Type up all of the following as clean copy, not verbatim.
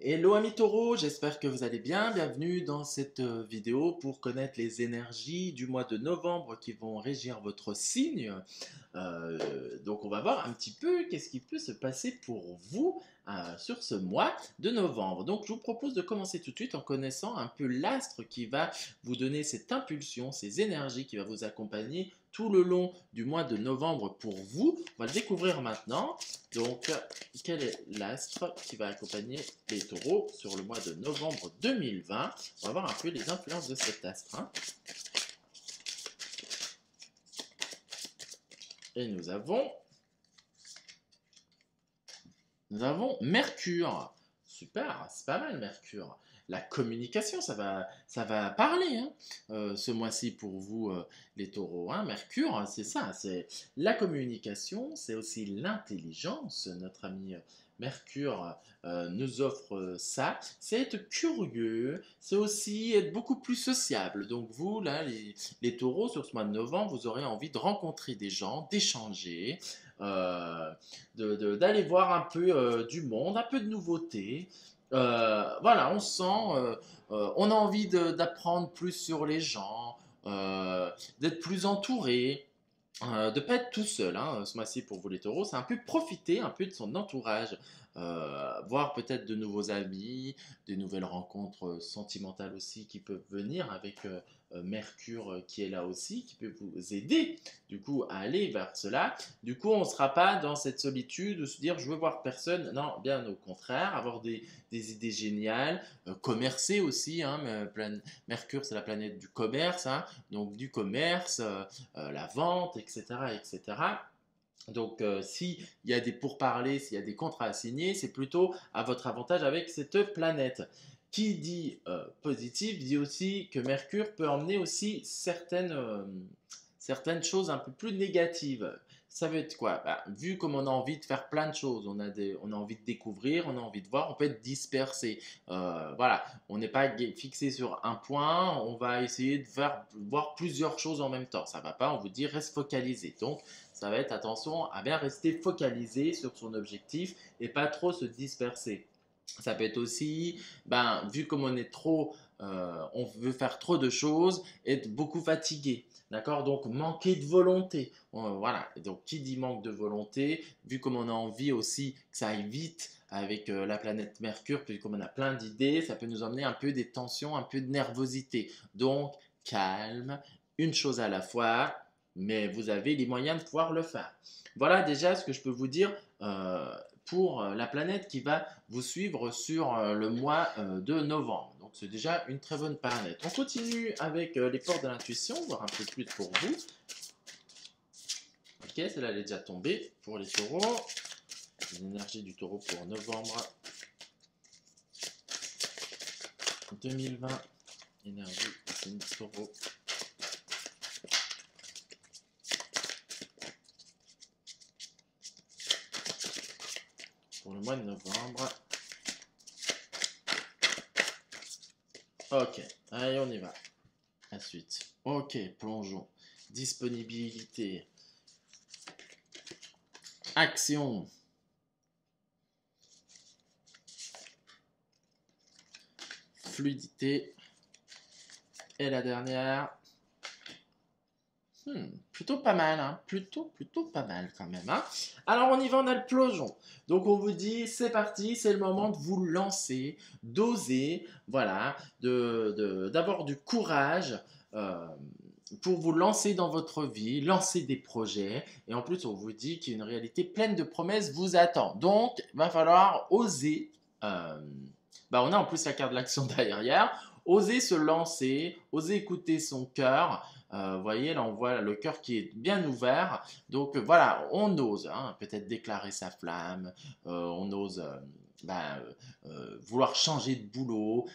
Hello amis taureaux, j'espère que vous allez bien. Bienvenue dans cette vidéo pour connaître les énergies du mois de novembre qui vont régir votre signe. Donc on va voir un petit peu qu'est-ce qui peut se passer pour vous sur ce mois de novembre. Donc je vous propose de commencer tout de suite en connaissant un peu l'astre qui va vous donner cette impulsion, ces énergies qui va vous accompagner tout le long du mois de novembre pour vous. On va le découvrir maintenant. Donc, quel est l'astre qui va accompagner les taureaux sur le mois de novembre 2020? On va voir un peu les influences de cet astre, hein. Et nous avons Mercure. Super, c'est pas mal Mercure. La communication, ça va parler hein, ce mois-ci pour vous les taureaux, hein. Mercure, c'est ça, c'est la communication, c'est aussi l'intelligence. Notre ami Mercure nous offre ça. C'est être curieux, c'est aussi être beaucoup plus sociable. Donc vous, là, les taureaux, sur ce mois de novembre, vous aurez envie de rencontrer des gens, d'échanger, d'aller voir un peu du monde, un peu de nouveautés. Voilà, on sent, on a envie d'apprendre plus sur les gens, d'être plus entouré. De ne pas être tout seul, hein, ce mois-ci pour vous les taureaux, c'est un peu profiter un peu de son entourage, voir peut-être de nouveaux amis, des nouvelles rencontres sentimentales aussi qui peuvent venir avec Mercure qui est là aussi, qui peut vous aider du coup à aller vers cela. Du coup, on ne sera pas dans cette solitude de se dire je veux voir personne, non, bien au contraire, avoir des idées géniales, commercer aussi, hein, Mercure c'est la planète du commerce, hein, donc du commerce, la vente, etc. etc. Donc, s'il y a des pourparlers, s'il y a des contrats à signer, c'est plutôt à votre avantage avec cette planète. Qui dit positif dit aussi que Mercure peut emmener aussi certaines choses un peu plus négatives. Ça veut être quoi? Bah, vu comme on a envie de faire plein de choses, on a envie de découvrir, on a envie de voir, on peut être dispersé. Voilà, on n'est pas fixé sur un point, on va essayer de voir plusieurs choses en même temps. Ça ne va pas, on vous dit reste focalisé. Donc, ça va être attention à bien rester focalisé sur son objectif et pas trop se disperser. Ça peut être aussi, ben, vu comme on est trop, on veut faire trop de choses, être beaucoup fatigué. D'accord? Donc, manquer de volonté. Voilà. Donc, qui dit manque de volonté, vu comme on a envie aussi que ça aille vite avec la planète Mercure, puis comme on a plein d'idées, ça peut nous emmener un peu des tensions, un peu de nervosité. Donc, calme, une chose à la fois, mais vous avez les moyens de pouvoir le faire. Voilà déjà ce que je peux vous dire pour la planète qui va vous suivre sur le mois de novembre. Donc c'est déjà une très bonne planète. On continue avec les portes de l'intuition, voir un peu plus pour vous. Ok, celle-là elle est déjà tombée pour les taureaux. L'énergie du taureau pour novembre 2020. Énergie du taureau. Pour le mois de novembre. Ok, allez on y va. La suite. Ok, plongeons. Disponibilité. Action. Fluidité. Et la dernière. Plutôt pas mal, hein. Plutôt pas mal quand même, hein. Alors on y va, on a le plongeon. Donc on vous dit, c'est parti, c'est le moment de vous lancer, d'oser, voilà, d'avoir du courage pour vous lancer dans votre vie, lancer des projets. Et en plus, on vous dit qu'une réalité pleine de promesses vous attend. Donc, il va falloir oser. On a en plus la carte de l'action derrière. Oser se lancer, oser écouter son cœur. Vous voyez, là, on voit le cœur qui est bien ouvert. Donc, voilà, on ose hein, peut-être déclarer sa flamme. On ose vouloir changer de boulot.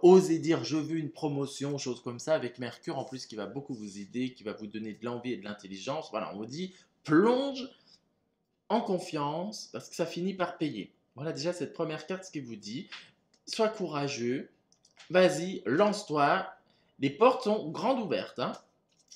Oser dire je veux une promotion, choses comme ça. Avec Mercure, en plus, qui va beaucoup vous aider, qui va vous donner de l'envie et de l'intelligence. Voilà, on vous dit plonge en confiance parce que ça finit par payer. Voilà déjà cette première carte, ce qu'il vous dit. Sois courageux. Vas-y, lance-toi. Les portes sont grandes ouvertes. Hein.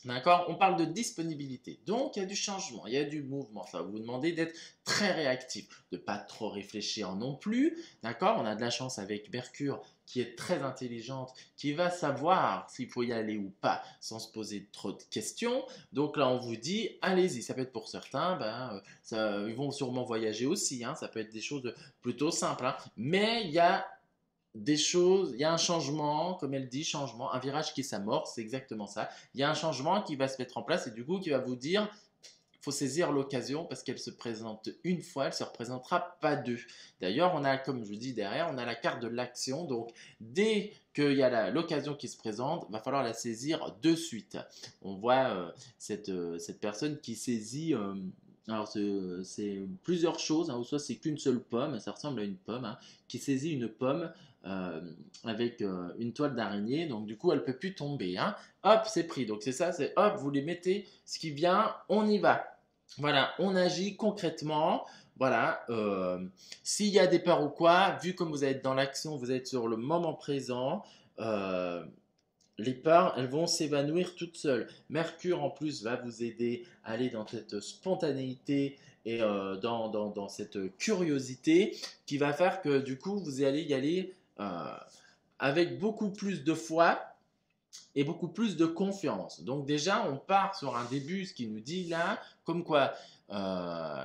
D'accord? On parle de disponibilité. Donc, il y a du changement, il y a du mouvement. Ça va vous demander d'être très réactif, de ne pas trop réfléchir non plus. D'accord? On a de la chance avec Mercure qui est très intelligente, qui va savoir s'il faut y aller ou pas sans se poser trop de questions. Donc là, on vous dit, allez-y. Ça peut être pour certains, ils vont sûrement voyager aussi, hein. Ça peut être des choses plutôt simples, hein. Mais il y a des choses, il y a un changement, comme elle dit, changement, un virage qui s'amorce, c'est exactement ça. Il y a un changement qui va se mettre en place et du coup qui va vous dire, il faut saisir l'occasion parce qu'elle se présente une fois, elle ne se représentera pas deux. D'ailleurs, on a, comme je vous dis derrière, on a la carte de l'action. Donc, dès qu'il y a l'occasion qui se présente, il va falloir la saisir de suite. On voit cette personne qui saisit. Alors, c'est plusieurs choses, hein, ou soit c'est qu'une seule pomme, ça ressemble à une pomme, hein, qui saisit une pomme euh, avec une toile d'araignée, donc du coup elle peut plus tomber, hein. Hop, c'est pris. Donc c'est ça, c'est hop, vous les mettez, ce qui vient, on y va. Voilà, on agit concrètement. Voilà, s'il y a des peurs ou quoi, vu comme vous êtes dans l'action, vous êtes sur le moment présent, euh, les peurs, elles vont s'évanouir toutes seules. Mercure, en plus, va vous aider à aller dans cette spontanéité et dans cette curiosité qui va faire que, du coup, vous allez y aller avec beaucoup plus de foi et beaucoup plus de confiance. Donc déjà, on part sur un début, ce qui nous dit là, comme quoi,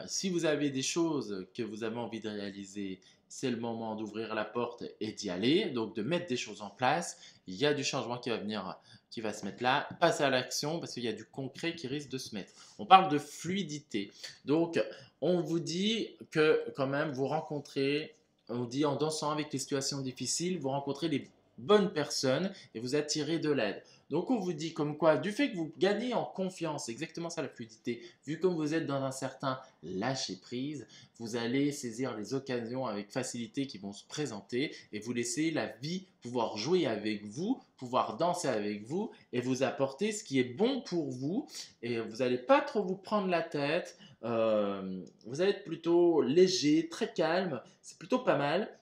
si vous avez des choses que vous avez envie de réaliser, c'est le moment d'ouvrir la porte et d'y aller, donc de mettre des choses en place. Il y a du changement qui va venir, qui va se mettre là. Passez à l'action parce qu'il y a du concret qui risque de se mettre. On parle de fluidité. Donc, on vous dit que quand même, vous rencontrez, on dit en dansant avec les situations difficiles, vous rencontrez les bonnes personnes et vous attirez de l'aide. Donc on vous dit comme quoi, du fait que vous gagnez en confiance, c'est exactement ça la fluidité, vu comme vous êtes dans un certain lâcher prise, vous allez saisir les occasions avec facilité qui vont se présenter et vous laisser la vie pouvoir jouer avec vous, pouvoir danser avec vous et vous apporter ce qui est bon pour vous. Et vous n'allez pas trop vous prendre la tête, vous allez être plutôt léger, très calme, c'est plutôt pas mal.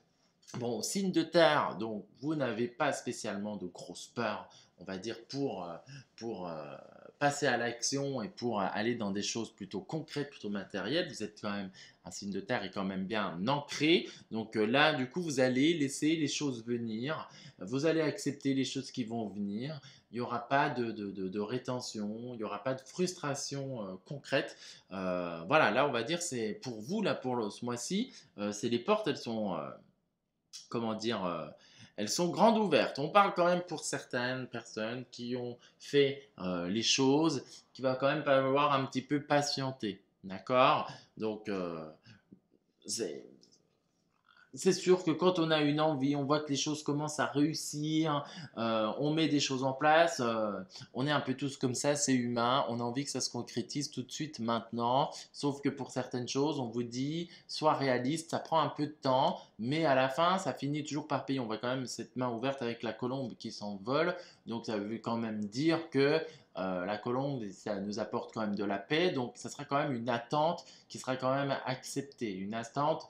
Bon, signe de terre, donc vous n'avez pas spécialement de grosses peurs, on va dire, pour passer à l'action et pour aller dans des choses plutôt concrètes, plutôt matérielles. Vous êtes quand même, un signe de terre est quand même bien ancré. Donc là, du coup, vous allez laisser les choses venir, vous allez accepter les choses qui vont venir. Il n'y aura pas de rétention, il n'y aura pas de frustration concrète. Voilà, là, on va dire, c'est pour vous, là, pour ce mois-ci, c'est les portes, elles sont comment dire, elles sont grandes ouvertes. On parle quand même pour certaines personnes qui ont fait les choses, qui va quand même falloir un petit peu patienter. D'accord? Donc, c'est c'est sûr que quand on a une envie, on voit que les choses commencent à réussir, on met des choses en place, on est un peu tous comme ça, c'est humain, on a envie que ça se concrétise tout de suite maintenant, sauf que pour certaines choses, on vous dit, sois réaliste, ça prend un peu de temps, mais à la fin, ça finit toujours par payer. On voit quand même cette main ouverte avec la colombe qui s'envole, donc ça veut quand même dire que la colombe, ça nous apporte quand même de la paix, donc ça sera quand même une attente qui sera quand même acceptée, une attente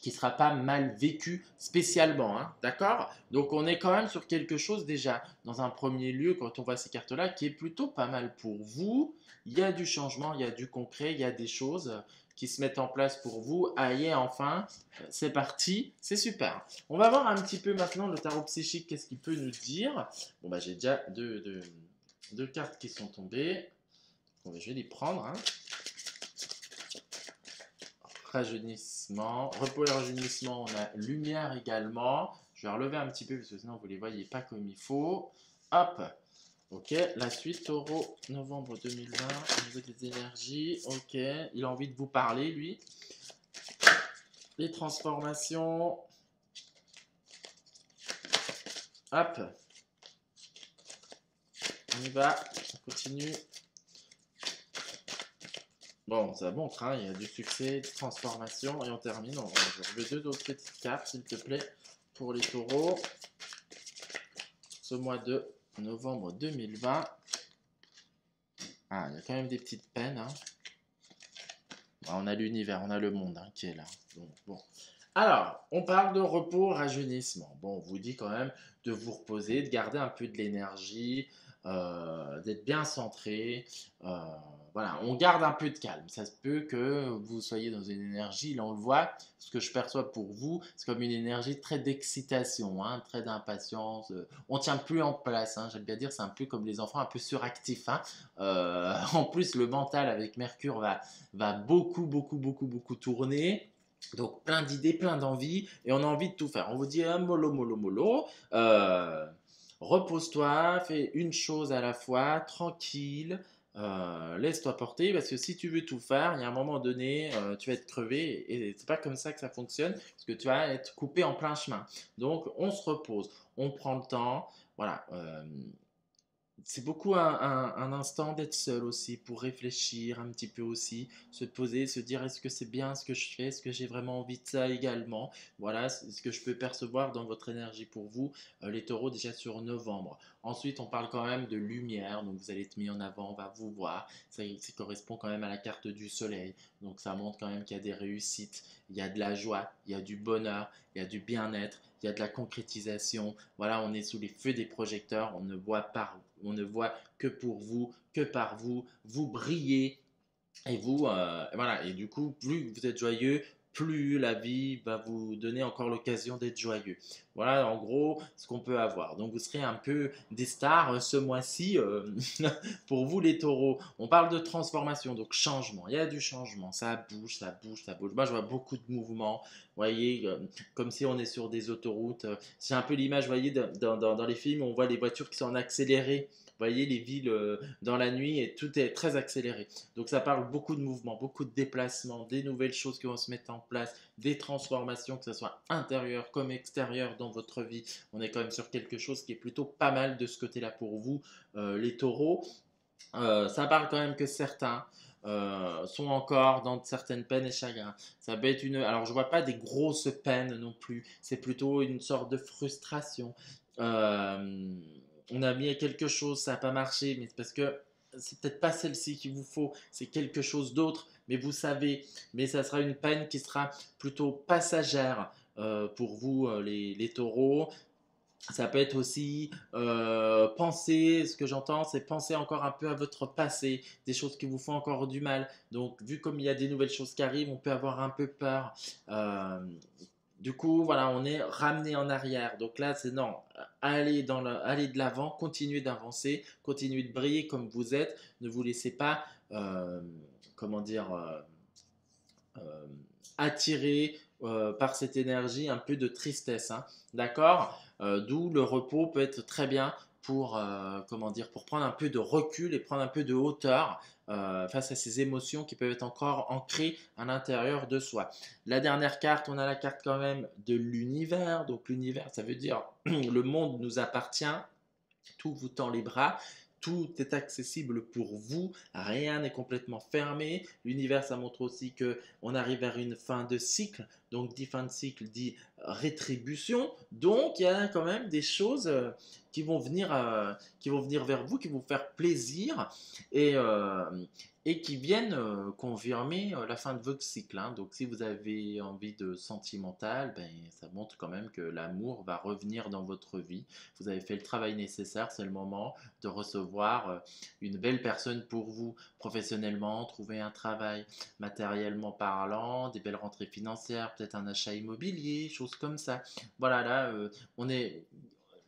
qui ne sera pas mal vécu spécialement, hein, d'accord? Donc on est quand même sur quelque chose déjà, dans un premier lieu, quand on voit ces cartes-là, qui est plutôt pas mal pour vous. Il y a du changement, il y a du concret, il y a des choses qui se mettent en place pour vous. Allez, enfin, c'est parti, c'est super. On va voir un petit peu maintenant le tarot psychique, qu'est-ce qu'il peut nous dire. Bon, bah j'ai déjà deux cartes qui sont tombées. Bon, bah, je vais les prendre, hein. Rajeunissement, repos et rajeunissement, on a lumière également. Je vais relever un petit peu parce que sinon vous ne les voyez pas comme il faut. Hop, ok, la suite taureau, novembre 2020, au niveau des énergies, ok, il a envie de vous parler lui. Les transformations, hop, on y va, on continue. Bon, ça montre, hein, il y a du succès, des transformations, et on termine. Je veux deux autres petites cartes, s'il te plaît, pour les taureaux. Ce mois de novembre 2020. Ah, il y a quand même des petites peines, hein. On a l'univers, on a le monde, hein, qui est là. Donc, bon. Alors, on parle de repos, rajeunissement. Bon, on vous dit quand même de vous reposer, de garder un peu de l'énergie, d'être bien centré. euh, voilà, on garde un peu de calme. Ça se peut que vous soyez dans une énergie, là on le voit, ce que je perçois pour vous, c'est comme une énergie très d'excitation, hein, très d'impatience. On tient plus en place, hein, j'aime bien dire, c'est un peu comme les enfants, un peu suractifs, hein. En plus, le mental avec Mercure va beaucoup, beaucoup, beaucoup, beaucoup tourner. Donc plein d'idées, plein d'envies, et on a envie de tout faire. On vous dit mollo, mollo, mollo. Repose-toi, fais une chose à la fois, tranquille, laisse-toi porter, parce que si tu veux tout faire, il y a un moment donné, tu vas être crevé, et c'est pas comme ça que ça fonctionne, parce que tu vas être coupé en plein chemin. Donc on se repose, on prend le temps, voilà. C'est beaucoup un instant d'être seul aussi, pour réfléchir un petit peu aussi, se poser, se dire est-ce que c'est bien ce que je fais, est-ce que j'ai vraiment envie de ça également. Voilà, c'est ce que je peux percevoir dans votre énergie pour vous, les taureaux, déjà sur novembre. Ensuite, on parle quand même de lumière, donc vous allez être mis en avant, on va vous voir. Ça correspond quand même à la carte du soleil, donc ça montre quand même qu'il y a des réussites, il y a de la joie, il y a du bonheur, il y a du bien-être, il y a de la concrétisation. Voilà, on est sous les feux des projecteurs, on ne voit que pour vous, que par vous, vous brillez et vous, voilà, et du coup, plus vous êtes joyeux, plus la vie va vous donner encore l'occasion d'être joyeux. Voilà, en gros, ce qu'on peut avoir. Donc, vous serez un peu des stars ce mois-ci pour vous, les taureaux. On parle de transformation, donc changement. Il y a du changement. Ça bouge, ça bouge, ça bouge. Moi, je vois beaucoup de mouvements. Vous voyez, comme si on est sur des autoroutes. C'est un peu l'image, vous voyez, dans les films, on voit les voitures qui sont en accéléré. Vous voyez les villes dans la nuit et tout est très accéléré. Donc ça parle beaucoup de mouvements, beaucoup de déplacements, des nouvelles choses qui vont se mettre en place, des transformations, que ce soit intérieures comme extérieures dans votre vie. On est quand même sur quelque chose qui est plutôt pas mal de ce côté-là pour vous, les taureaux. Ça parle quand même que certains sont encore dans certaines peines et chagrins. Ça peut être une. Alors, je vois pas des grosses peines non plus. C'est plutôt une sorte de frustration. Euh, on a mis quelque chose, ça n'a pas marché, mais c'est parce que c'est peut-être pas celle-ci qu'il vous faut. C'est quelque chose d'autre, mais vous savez. Mais ça sera une peine qui sera plutôt passagère pour vous, les taureaux. Ça peut être aussi penser, ce que j'entends, c'est penser encore un peu à votre passé, des choses qui vous font encore du mal. Donc, vu comme il y a des nouvelles choses qui arrivent, on peut avoir un peu peur. Euh, du coup, voilà, on est ramené en arrière. Donc là, c'est non, allez de l'avant, continuez d'avancer, continuez de briller comme vous êtes. Ne vous laissez pas, comment dire, euh, attiré par cette énergie un peu de tristesse, hein. D'accord. D'où le repos peut être très bien pour, comment dire, pour prendre un peu de recul et prendre un peu de hauteur face à ces émotions qui peuvent être encore ancrées à l'intérieur de soi. La dernière carte, on a la carte quand même de l'univers. Donc l'univers, ça veut dire le monde nous appartient, tout vous tend les bras, tout est accessible pour vous, rien n'est complètement fermé. L'univers, ça montre aussi que on arrive vers une fin de cycle, donc dit fin de cycle dit rétribution. Donc il y a quand même des choses qui vont venir vers vous, qui vont vous faire plaisir et, euh, et qui viennent confirmer la fin de votre cycle, hein. Donc si vous avez envie de sentimental, ben, ça montre quand même que l'amour va revenir dans votre vie. Vous avez fait le travail nécessaire, c'est le moment de recevoir une belle personne pour vous professionnellement, trouver un travail matériellement parlant, des belles rentrées financières, peut-être un achat immobilier, choses comme ça. Voilà, là, on est.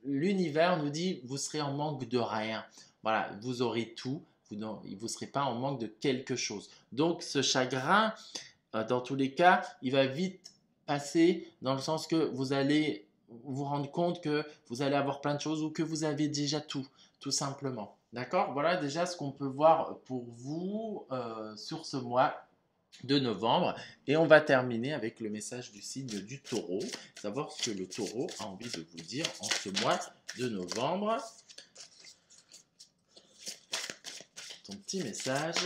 L'univers nous dit vous serez en manque de rien. Voilà, vous aurez tout, vous ne serez pas en manque de quelque chose. Donc ce chagrin, dans tous les cas, il va vite passer dans le sens que vous allez vous rendre compte que vous allez avoir plein de choses ou que vous avez déjà tout, tout simplement. D'accord. Voilà déjà ce qu'on peut voir pour vous sur ce mois de novembre. Et on va terminer avec le message du signe du taureau, savoir ce que le taureau a envie de vous dire en ce mois de novembre. Ton petit message.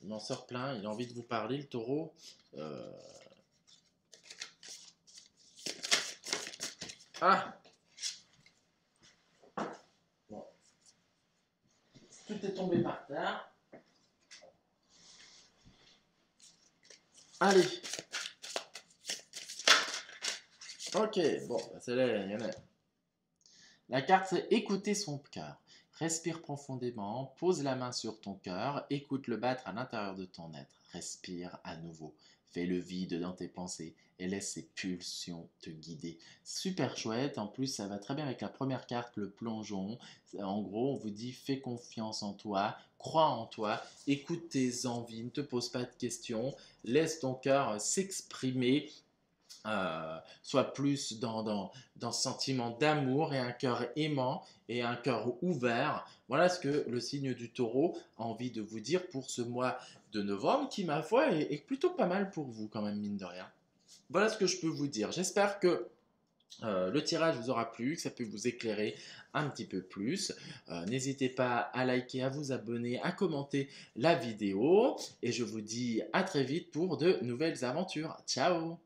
Il m'en sort plein, il a envie de vous parler, le taureau. Euh, Ah, bon, tout est tombé par terre. Allez, ok, bon, bah, celle-là, il y en a. La carte, c'est écouter son cœur. Respire profondément, pose la main sur ton cœur, écoute le battre à l'intérieur de ton être. Respire à nouveau. Fais le vide dans tes pensées et laisse ces pulsions te guider. Super chouette. En plus, ça va très bien avec la première carte, le plongeon. En gros, on vous dit fais confiance en toi, crois en toi, écoute tes envies, ne te pose pas de questions, laisse ton cœur s'exprimer, soit plus dans ce sentiment d'amour et un cœur aimant et un cœur ouvert. Voilà ce que le signe du taureau a envie de vous dire pour ce mois de novembre qui, ma foi, est plutôt pas mal pour vous quand même, mine de rien. Voilà ce que je peux vous dire. J'espère que le tirage vous aura plu, que ça peut vous éclairer un petit peu plus. N'hésitez pas à liker, à vous abonner, à commenter la vidéo. Et je vous dis à très vite pour de nouvelles aventures. Ciao!